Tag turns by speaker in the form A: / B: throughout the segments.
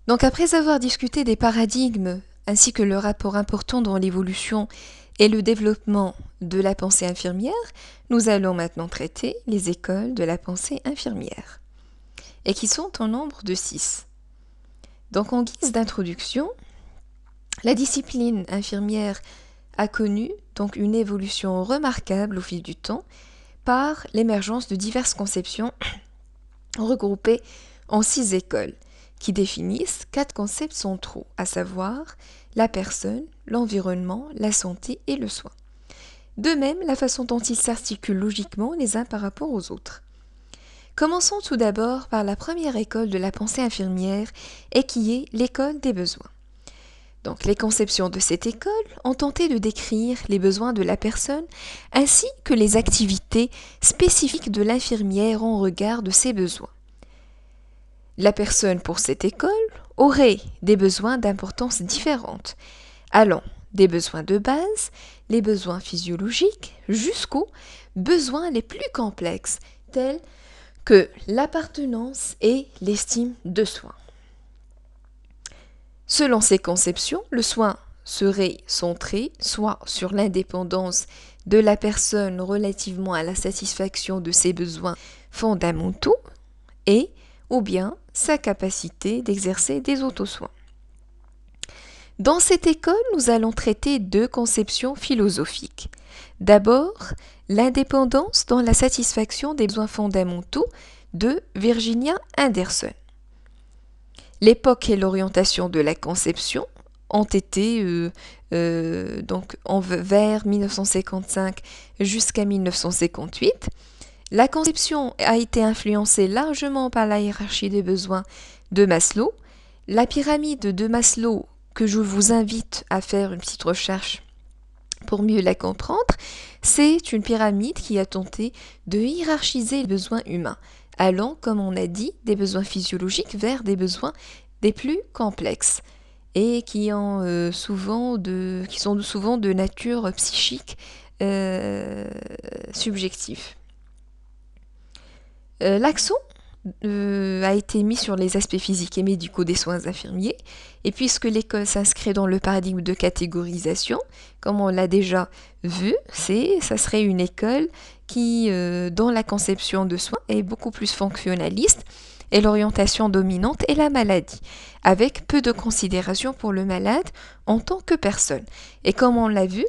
A: Donc après avoir discuté des paradigmes ainsi que le rapport important dans l'évolution et le développement de la pensée infirmière, nous allons maintenant traiter les écoles de la pensée infirmière, et qui sont au nombre de 6. Donc en guise d'introduction, la discipline infirmière a connu donc une évolution remarquable au fil du temps par l'émergence de diverses conceptions regroupées en 6 écoles qui définissent 4 concepts centraux, à savoir la personne, l'environnement, la santé et le soin. De même, la façon dont ils s'articulent logiquement les uns par rapport aux autres. Commençons tout d'abord par la première école de la pensée infirmière et qui est l'école des besoins. Donc, les conceptions de cette école ont tenté de décrire les besoins de la personne ainsi que les activités spécifiques de l'infirmière en regard de ses besoins. La personne pour cette école aurait des besoins d'importance différente, allant des besoins de base, les besoins physiologiques, jusqu'aux besoins les plus complexes, tels que l'appartenance et l'estime de soi. Selon ces conceptions, le soin serait centré soit sur l'indépendance de la personne relativement à la satisfaction de ses besoins fondamentaux et ou bien sa capacité d'exercer des autosoins. Dans cette école, nous allons traiter 2 conceptions philosophiques. D'abord, l'indépendance dans la satisfaction des besoins fondamentaux de Virginia Anderson. L'époque et l'orientation de la conception ont été donc vers 1955 jusqu'à 1958. La conception a été influencée largement par la hiérarchie des besoins de Maslow. La pyramide de Maslow, que je vous invite à faire une petite recherche pour mieux la comprendre, c'est une pyramide qui a tenté de hiérarchiser les besoins humains, allant, comme on a dit, des besoins physiologiques vers des besoins des plus complexes et qui sont souvent de nature psychique subjective. L'accent a été mis sur les aspects physiques et médicaux des soins infirmiers, et puisque l'école s'inscrit dans le paradigme de catégorisation, comme on l'a déjà vu, ça serait une école qui, dans la conception de soins, est beaucoup plus fonctionnaliste, et l'orientation dominante est la maladie, avec peu de considération pour le malade en tant que personne. Et comme on l'a vu,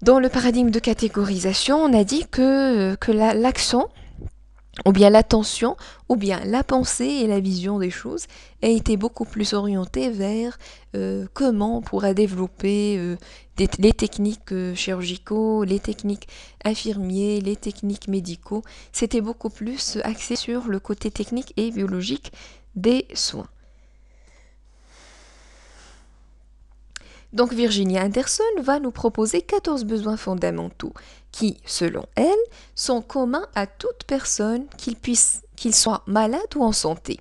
A: dans le paradigme de catégorisation, on a dit que l'accent ou bien l'attention, ou bien la pensée et la vision des choses a été beaucoup plus orientée vers comment on pourra développer les techniques chirurgicaux, les techniques infirmiers, les techniques médicaux. C'était beaucoup plus axé sur le côté technique et biologique des soins. Donc Virginia Anderson va nous proposer 14 besoins fondamentaux qui, selon elle, sont communs à toute personne, qu'il soit malade ou en santé.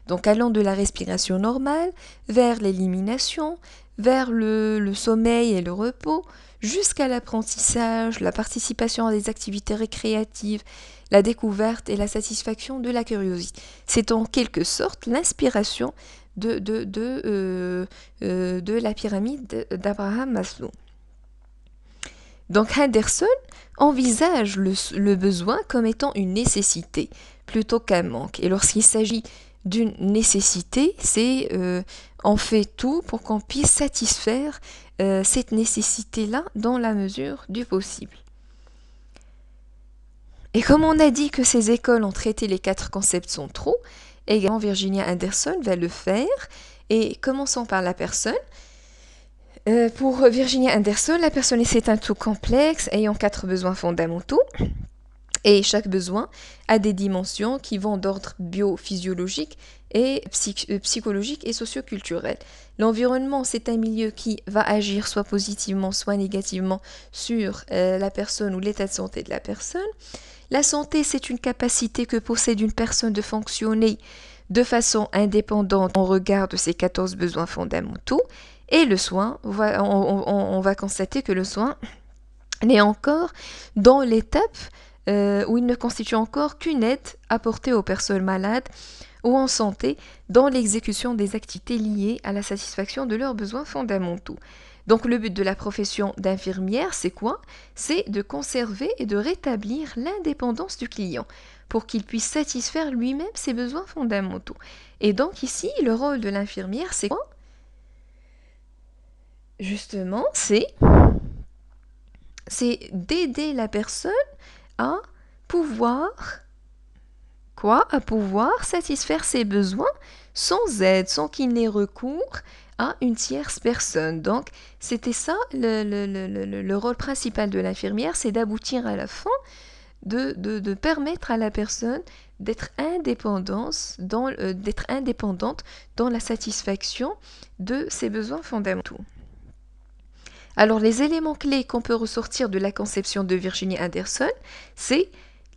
A: Donc allant de la respiration normale vers l'élimination, vers le sommeil et le repos, jusqu'à l'apprentissage, la participation à des activités récréatives, la découverte et la satisfaction de la curiosité. C'est en quelque sorte l'inspiration de la pyramide d'Abraham Maslow. Donc Henderson envisage le besoin comme étant une nécessité plutôt qu'un manque. Et lorsqu'il s'agit d'une nécessité, on fait tout pour qu'on puisse satisfaire cette nécessité-là dans la mesure du possible. Et comme on a dit que ces écoles ont traité les 4 concepts centraux, également Virginia Anderson va le faire. Et commençons par la personne. Pour Virginia Anderson, la personne c'est un tout complexe ayant 4 besoins fondamentaux. Et chaque besoin a des dimensions qui vont d'ordre biophysiologique et psychologique et socioculturel. L'environnement, c'est un milieu qui va agir soit positivement, soit négativement sur la personne ou l'état de santé de la personne. La santé, c'est une capacité que possède une personne de fonctionner de façon indépendante en regard de ses 14 besoins fondamentaux. Et le soin, on va constater que le soin n'est encore dans l'étape où il ne constitue encore qu'une aide apportée aux personnes malades ou en santé dans l'exécution des activités liées à la satisfaction de leurs besoins fondamentaux. Donc le but de la profession d'infirmière, c'est quoi? C'est de conserver et de rétablir l'indépendance du client pour qu'il puisse satisfaire lui-même ses besoins fondamentaux. Et donc ici, le rôle de l'infirmière, c'est quoi? Justement, c'est d'aider la personne à pouvoir à pouvoir satisfaire ses besoins sans aide, sans qu'il n'ait recours à une tierce personne. Donc, c'était ça le rôle principal de l'infirmière, c'est d'aboutir à la fin, de permettre à la personne d'être indépendante dans la satisfaction de ses besoins fondamentaux. Alors, les éléments clés qu'on peut ressortir de la conception de Virginia Anderson, c'est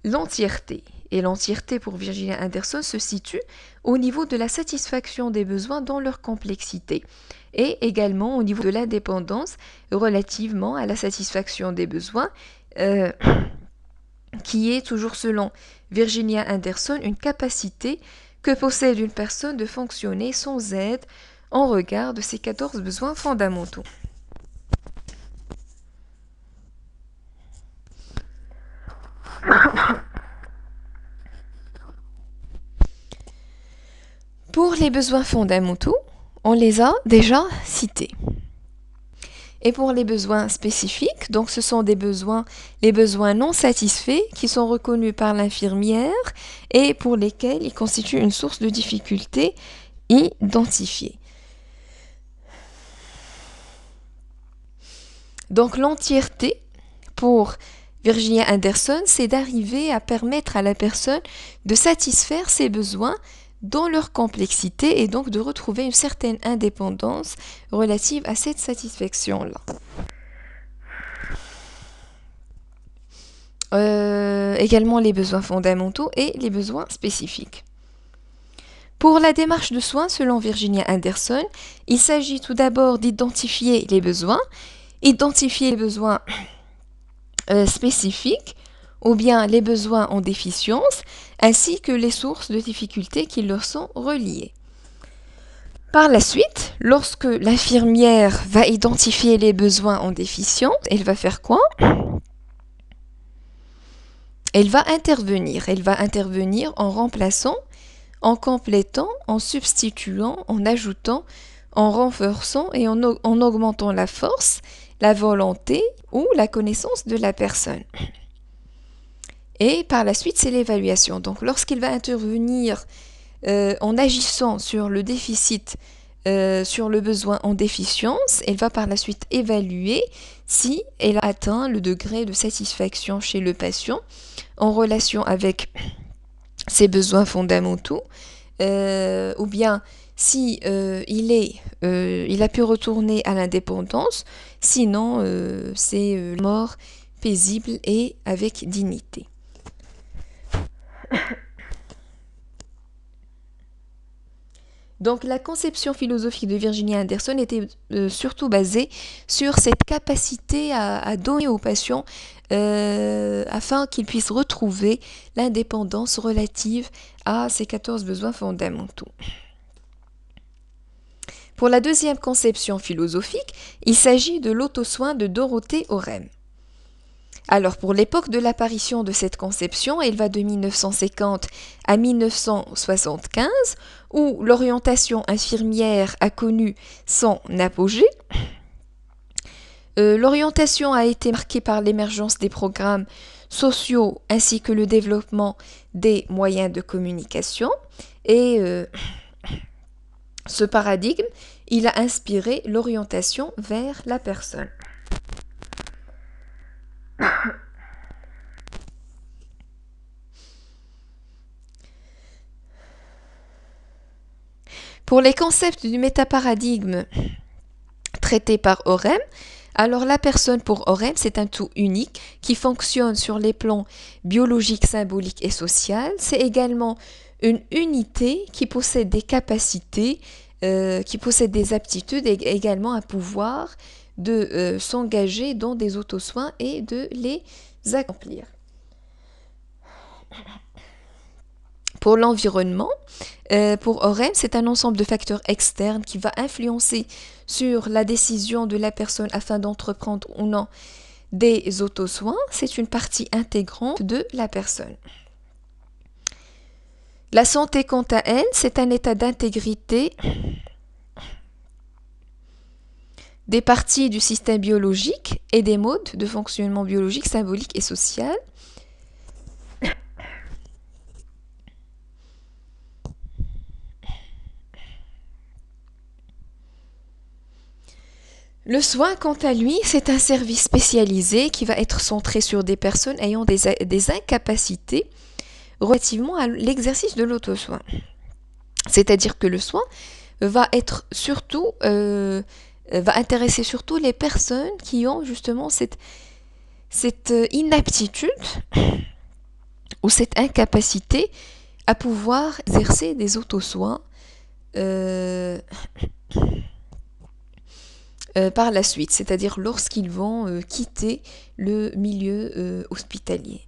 A: l'entièreté. Et l'entièreté pour Virginia Anderson se situe au niveau de la satisfaction des besoins dans leur complexité et également au niveau de l'indépendance relativement à la satisfaction des besoins qui est toujours selon Virginia Anderson une capacité que possède une personne de fonctionner sans aide en regard de ses 14 besoins fondamentaux. Pour les besoins fondamentaux, on les a déjà cités. Et pour les besoins spécifiques, donc ce sont les besoins non satisfaits qui sont reconnus par l'infirmière et pour lesquels ils constituent une source de difficulté identifiée. Donc l'entièreté pour Virginia Anderson, c'est d'arriver à permettre à la personne de satisfaire ses besoins dans leur complexité et donc de retrouver une certaine indépendance relative à cette satisfaction-là. Également les besoins fondamentaux et les besoins spécifiques. Pour la démarche de soins, selon Virginia Anderson, il s'agit tout d'abord d'identifier les besoins spécifiques ou bien les besoins en déficience, ainsi que les sources de difficultés qui leur sont reliées. Par la suite, lorsque l'infirmière va identifier les besoins en déficience, elle va faire quoi? Elle va intervenir en remplaçant, en complétant, en substituant, en ajoutant, en renforçant et en augmentant la force, la volonté ou la connaissance de la personne. Et par la suite, c'est l'évaluation. Donc, lorsqu'il va intervenir en agissant sur le déficit, sur le besoin en déficience, elle va par la suite évaluer si elle a atteint le degré de satisfaction chez le patient en relation avec ses besoins fondamentaux, ou bien si il a pu retourner à l'indépendance, sinon c'est mort paisible et avec dignité. Donc la conception philosophique de Virginia Anderson était surtout basée sur cette capacité à donner au patient afin qu'il puisse retrouver l'indépendance relative à ses 14 besoins fondamentaux. Pour la deuxième conception philosophique, il s'agit de l'auto-soin de Dorothée Orem. Alors, pour l'époque de l'apparition de cette conception, elle va de 1950 à 1975, où l'orientation infirmière a connu son apogée. L'orientation a été marquée par l'émergence des programmes sociaux ainsi que le développement des moyens de communication. Et ce paradigme, il a inspiré l'orientation vers la personne. Pour les concepts du métaparadigme traités par Orem, alors la personne pour Orem, c'est un tout unique qui fonctionne sur les plans biologiques, symboliques et social. C'est également une unité qui possède des capacités, qui possède des aptitudes et également un pouvoir de s'engager dans des autosoins et de les accomplir. Pour l'environnement, pour OREM, c'est un ensemble de facteurs externes qui va influencer sur la décision de la personne afin d'entreprendre ou non des autosoins. C'est une partie intégrante de la personne. La santé, quant à elle, c'est un état d'intégrité des parties du système biologique et des modes de fonctionnement biologique, symbolique et social. Le soin, quant à lui, c'est un service spécialisé qui va être centré sur des personnes ayant des incapacités relativement à l'exercice de l'auto-soin. C'est-à-dire que le soin va être surtout, va intéresser surtout les personnes qui ont justement cette inaptitude ou cette incapacité à pouvoir exercer des autosoins par la suite, c'est-à-dire lorsqu'ils vont quitter le milieu hospitalier.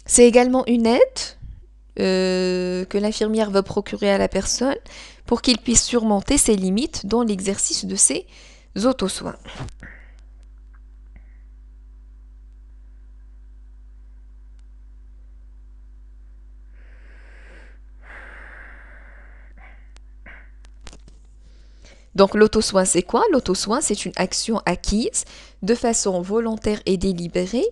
A: C'est également une aide que l'infirmière va procurer à la personne pour qu'il puisse surmonter ses limites dans l'exercice de ses autosoins. Donc l'auto-soin, c'est quoi? L'auto-soin, c'est une action acquise de façon volontaire et délibérée,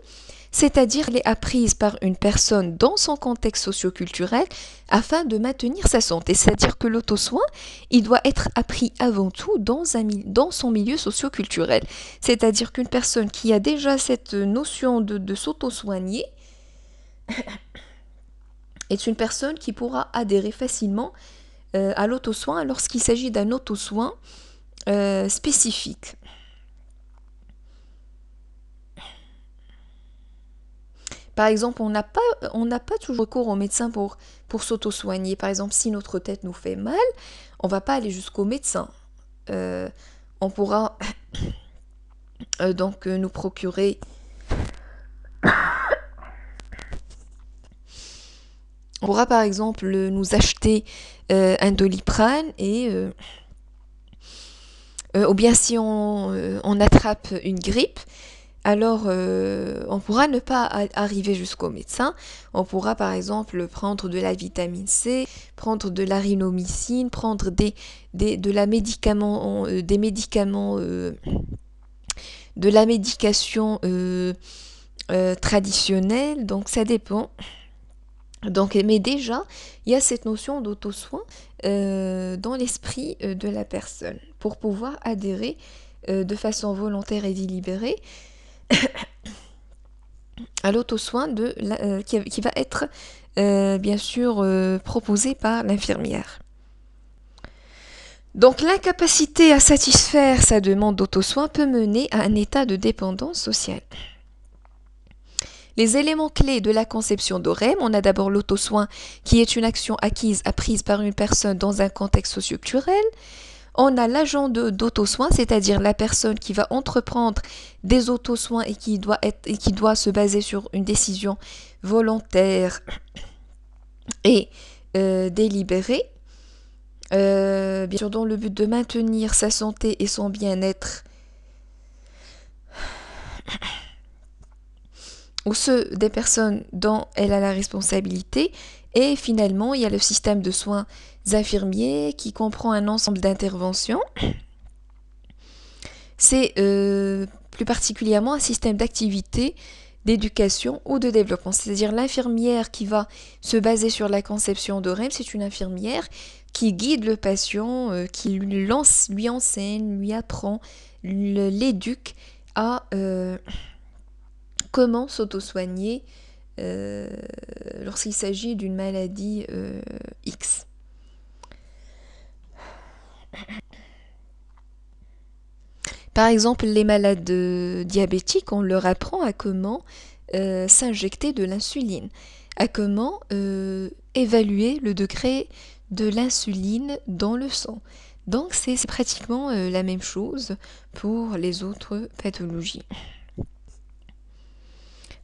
A: c'est-à-dire elle est apprise par une personne dans son contexte socio-culturel afin de maintenir sa santé. C'est-à-dire que l'auto-soin, il doit être appris avant tout dans son milieu socio-culturel. C'est-à-dire qu'une personne qui a déjà cette notion de s'auto-soigner est une personne qui pourra adhérer facilement à l'auto-soin lorsqu'il s'agit d'un auto-soin spécifique. Par exemple, on n'a pas toujours recours au médecin pour s'auto-soigner. Par exemple, si notre tête nous fait mal, on ne va pas aller jusqu'au médecin. On pourra donc nous procurer on pourra par exemple nous acheter un Doliprane ou bien si on attrape une grippe, alors on pourra ne pas arriver jusqu'au médecin. On pourra par exemple prendre de la vitamine C, prendre de la rhinomycine, prendre des médicaments, de la médication traditionnelle. Donc ça dépend. Donc, mais déjà, il y a cette notion d'auto-soin dans l'esprit de la personne pour pouvoir adhérer de façon volontaire et délibérée à l'auto-soin qui va être bien sûr proposé par l'infirmière. Donc l'incapacité à satisfaire sa demande d'auto-soin peut mener à un état de dépendance sociale. Les éléments clés de la conception d'OREM, on a d'abord l'auto-soin qui est une action apprise par une personne dans un contexte socio-culturel. On a l'agent d'auto-soin, c'est-à-dire la personne qui va entreprendre des auto-soins et qui doit se baser sur une décision volontaire et délibérée, bien sûr dans le but de maintenir sa santé et son bien-être ou ceux des personnes dont elle a la responsabilité. Et finalement, il y a le système de soins infirmiers qui comprend un ensemble d'interventions. C'est plus particulièrement un système d'activité, d'éducation ou de développement. C'est-à-dire l'infirmière qui va se baser sur la conception d'OREM, c'est une infirmière qui guide le patient, qui lui enseigne, lui apprend, l'éduque à comment s'auto-soigner lorsqu'il s'agit d'une maladie X. Par exemple, les malades diabétiques, on leur apprend à comment s'injecter de l'insuline, à comment évaluer le degré de l'insuline dans le sang. Donc c'est pratiquement la même chose pour les autres pathologies.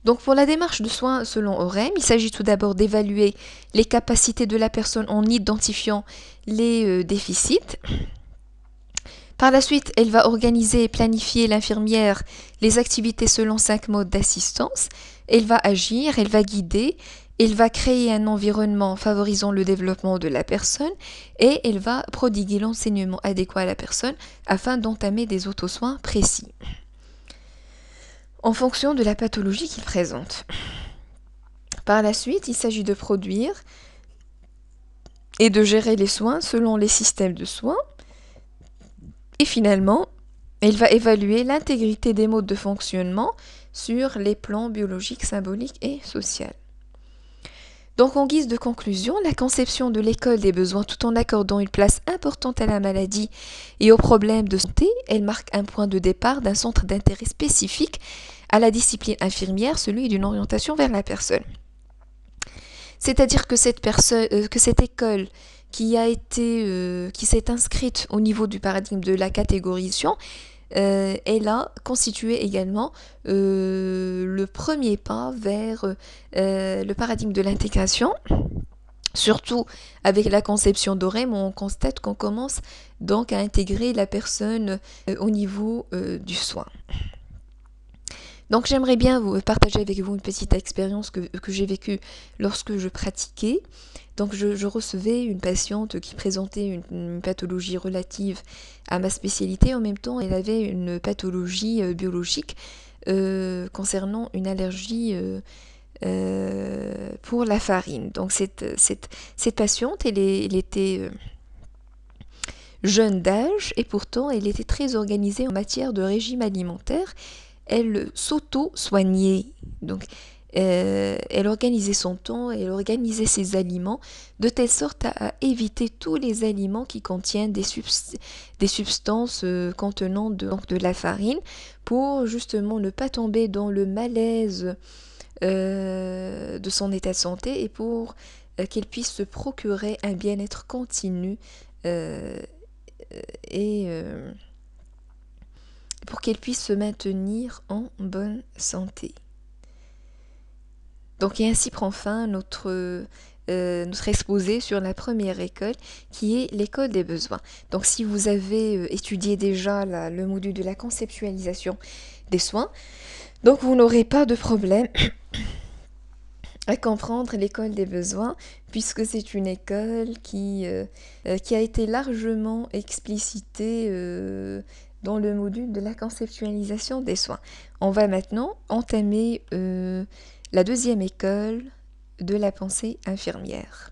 A: Donc pour la démarche de soins selon OREM, il s'agit tout d'abord d'évaluer les capacités de la personne en identifiant les déficits. Par la suite, elle va organiser et planifier l'infirmière les activités selon 5 modes d'assistance. Elle va agir, elle va guider, elle va créer un environnement favorisant le développement de la personne et elle va prodiguer l'enseignement adéquat à la personne afin d'entamer des auto-soins précis en fonction de la pathologie qu'il présente. Par la suite, il s'agit de produire et de gérer les soins selon les systèmes de soins. Et finalement, elle va évaluer l'intégrité des modes de fonctionnement sur les plans biologiques, symboliques et sociaux. Donc en guise de conclusion, la conception de l'école des besoins tout en accordant une place importante à la maladie et aux problèmes de santé, elle marque un point de départ d'un centre d'intérêt spécifique à la discipline infirmière, celui d'une orientation vers la personne. C'est-à-dire que cette école qui s'est inscrite au niveau du paradigme de la catégorisation, elle a constitué également le premier pas vers le paradigme de l'intégration. Surtout avec la conception d'OREM, on constate qu'on commence donc à intégrer la personne au niveau du soin. Donc j'aimerais bien vous partager avec vous une petite expérience que j'ai vécue lorsque je pratiquais. Donc je recevais une patiente qui présentait une pathologie relative à ma spécialité. En même temps, elle avait une pathologie biologique concernant une allergie pour la farine. Donc cette patiente, elle était jeune d'âge et pourtant elle était très organisée en matière de régime alimentaire. Elle s'auto-soignait. Donc, elle organisait son temps, elle organisait ses aliments de telle sorte à éviter tous les aliments qui contiennent des substances contenant de la farine pour justement ne pas tomber dans le malaise de son état de santé et pour qu'elle puisse se procurer un bien-être continu et pour qu'elle puisse se maintenir en bonne santé. Donc, et ainsi prend fin notre exposé sur la première école, qui est l'école des besoins. Donc, si vous avez étudié déjà le module de la conceptualisation des soins, donc vous n'aurez pas de problème à comprendre l'école des besoins, puisque c'est une école qui a été largement explicitée dans le module de la conceptualisation des soins. On va maintenant entamer la deuxième école de la pensée infirmière.